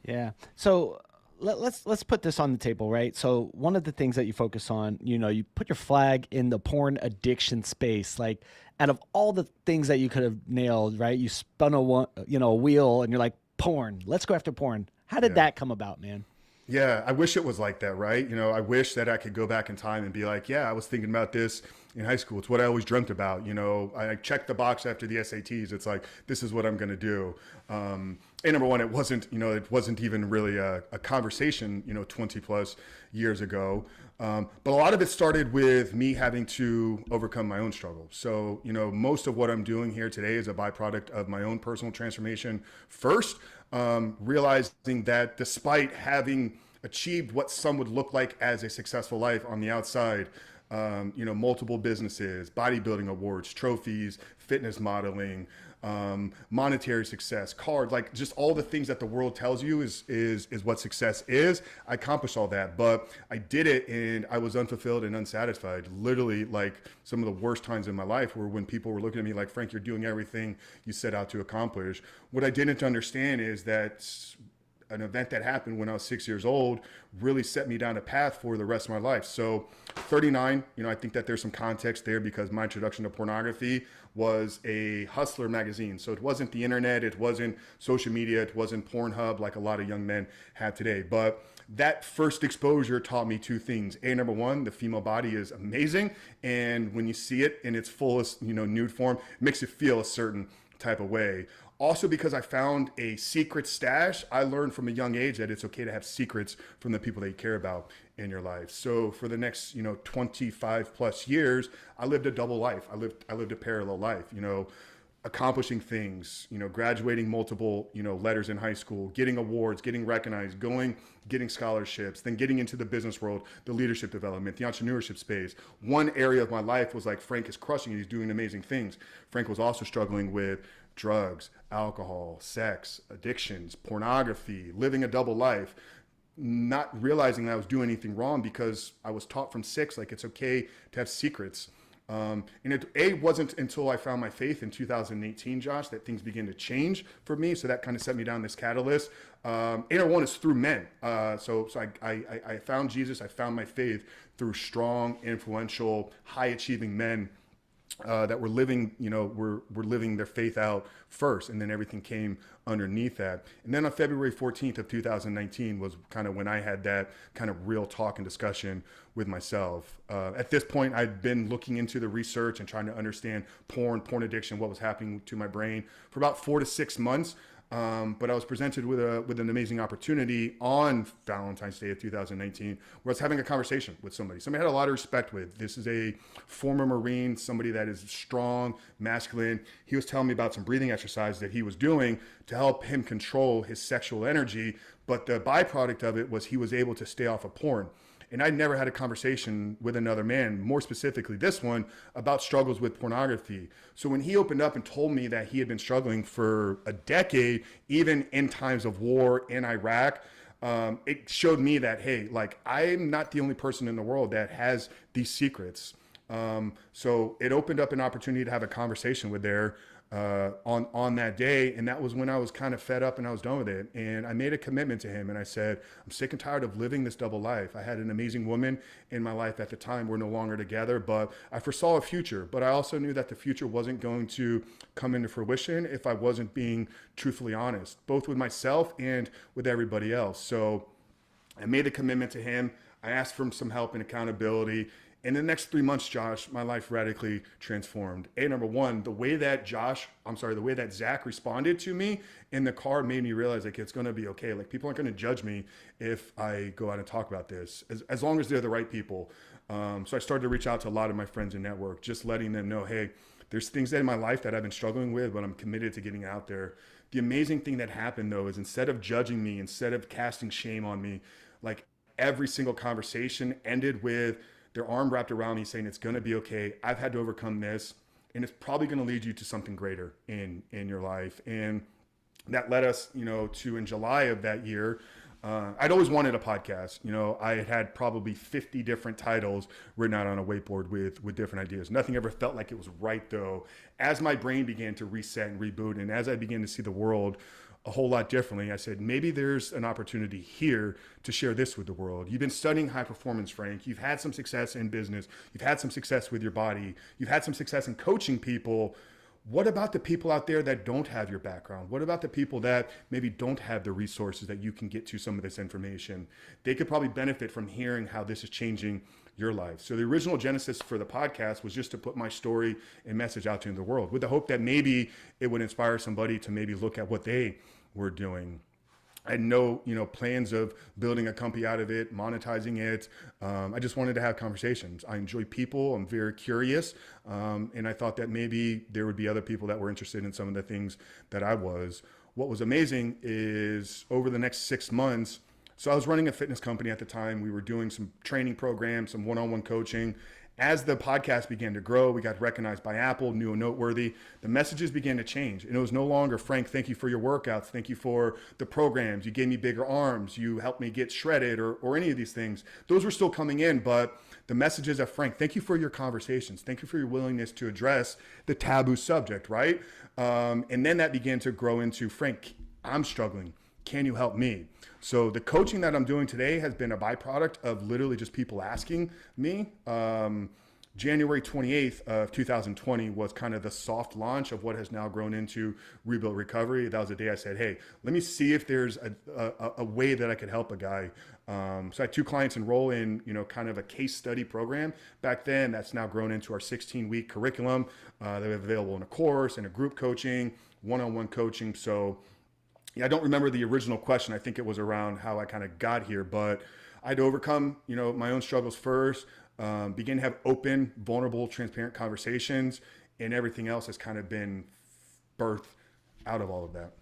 Yeah. So let's put this on the table, right? So one of the things that you focus on, you put your flag in the porn addiction space. Like out of all the things that you could have nailed, right? You spun a wheel, and you're like, porn. Let's go after porn. How did Yeah. that come about, man? Yeah, I wish it was like that, right? I wish that I could go back in time and be like, yeah, I was thinking about this in high school. It's what I always dreamt about. I checked the box after the SATs. It's like, this is what I'm going to do. And number one, it wasn't even really a conversation, 20 plus years ago. But a lot of it started with me having to overcome my own struggle. So, most of what I'm doing here today is a byproduct of my own personal transformation first, realizing that despite having achieved what some would look like as a successful life on the outside, multiple businesses, bodybuilding awards, trophies, fitness modeling, monetary success, card, like just all the things that the world tells you is what success is. I accomplished all that, but I did it and I was unfulfilled and unsatisfied. Literally, like some of the worst times in my life were when people were looking at me like, Frank, you're doing everything you set out to accomplish. What I didn't understand is that an event that happened when I was 6 years old really set me down a path for the rest of my life. So 39, I think that there's some context there because my introduction to pornography was a Hustler magazine. So it wasn't the internet, it wasn't social media, it wasn't Pornhub like a lot of young men have today. But that first exposure taught me two things. Number one, the female body is amazing. And when you see it in its fullest, nude form, it makes you feel a certain type of way. Also, because I found a secret stash, I learned from a young age that it's okay to have secrets from the people that you care about in your life. So for the next, 25 plus years, I lived a double life. I lived a parallel life, accomplishing things, graduating multiple, letters in high school, getting awards, getting recognized, getting scholarships, then getting into the business world, the leadership development, the entrepreneurship space. One area of my life was like, Frank is crushing it. He's doing amazing things. Frank was also struggling with drugs, alcohol, sex, addictions, pornography, living a double life, not realizing that I was doing anything wrong because I was taught from six, like it's okay to have secrets. And it wasn't until I found my faith in 2018, Josh, that things began to change for me. So that kind of set me down this catalyst. Inner one is through men. So I found Jesus. I found my faith through strong, influential, high achieving men that were living, were living their faith out first, and then everything came underneath that. And then on February 14th of 2019 was kind of when I had that kind of real talk and discussion with myself. At this point, I'd been looking into the research and trying to understand porn addiction, what was happening to my brain for about 4 to 6 months. But I was presented with an amazing opportunity on Valentine's Day of 2019, where I was having a conversation with somebody I had a lot of respect with. This is a former Marine, somebody that is strong, masculine. He was telling me about some breathing exercises that he was doing to help him control his sexual energy. But the byproduct of it was he was able to stay off of porn. And I'd never had a conversation with another man, more specifically this one, about struggles with pornography. So when he opened up and told me that he had been struggling for a decade, even in times of war in Iraq, it showed me that, hey, like I'm not the only person in the world that has these secrets. So it opened up an opportunity to have a conversation with there on that day, and that was when I was kind of fed up and I was done with it. And I made a commitment to him, and I said, I'm sick and tired of living this double life. I had an amazing woman in my life at the time. We're no longer together, but I foresaw a future. But I also knew that the future wasn't going to come into fruition if I wasn't being truthfully honest, both with myself and with everybody else. So I made a commitment to him. I asked for some help and accountability. In the next 3 months, Josh, my life radically transformed. Number one, the way that Zach responded to me in the car made me realize like it's going to be okay. Like people aren't going to judge me if I go out and talk about this, as long as they're the right people. So I started to reach out to a lot of my friends and network, just letting them know, hey, there's things that in my life that I've been struggling with, but I'm committed to getting out there. The amazing thing that happened though is instead of judging me, instead of casting shame on me, like every single conversation ended with their arm wrapped around me saying it's going to be okay. I've had to overcome this, and it's probably going to lead you to something greater in your life. And that led us, to in July of that year. I'd always wanted a podcast. I had probably 50 different titles written out on a whiteboard with different ideas. Nothing ever felt like it was right though. As my brain began to reset and reboot, and as I began to see the world a whole lot differently. I said, maybe there's an opportunity here to share this with the world. You've been studying high performance, Frank. You've had some success in business. You've had some success with your body. You've had some success in coaching people. What about the people out there that don't have your background? What about the people that maybe don't have the resources that you can get to some of this information? They could probably benefit from hearing how this is changing your life. So the original genesis for the podcast was just to put my story and message out to the world with the hope that maybe it would inspire somebody to maybe look at what they were doing. I had no, plans of building a company out of it, monetizing it. I just wanted to have conversations. I enjoy people. I'm very curious. And I thought that maybe there would be other people that were interested in some of the things that I was. What was amazing is over the next 6 months, so I was running a fitness company at the time. We were doing some training programs, some one-on-one coaching. As the podcast began to grow, we got recognized by Apple, new and noteworthy. The messages began to change. And it was no longer, Frank, thank you for your workouts. Thank you for the programs. You gave me bigger arms. You helped me get shredded or any of these things. Those were still coming in, but the messages of, Frank, thank you for your conversations. Thank you for your willingness to address the taboo subject, right? And then that began to grow into, Frank, I'm struggling. Can you help me? So the coaching that I'm doing today has been a byproduct of literally just people asking me. January 28th of 2020 was kind of the soft launch of what has now grown into Rebuild Recovery. That was the day I said, hey, let me see if there's a way that I could help a guy. So I had 2 clients enroll in, kind of a case study program. Back then, that's now grown into our 16-week curriculum that we have available in a course and a group coaching, one-on-one coaching. So yeah, I don't remember the original question. I think it was around how I kind of got here, but I had to overcome, my own struggles first, begin to have open, vulnerable, transparent conversations, and everything else has kind of been birthed out of all of that.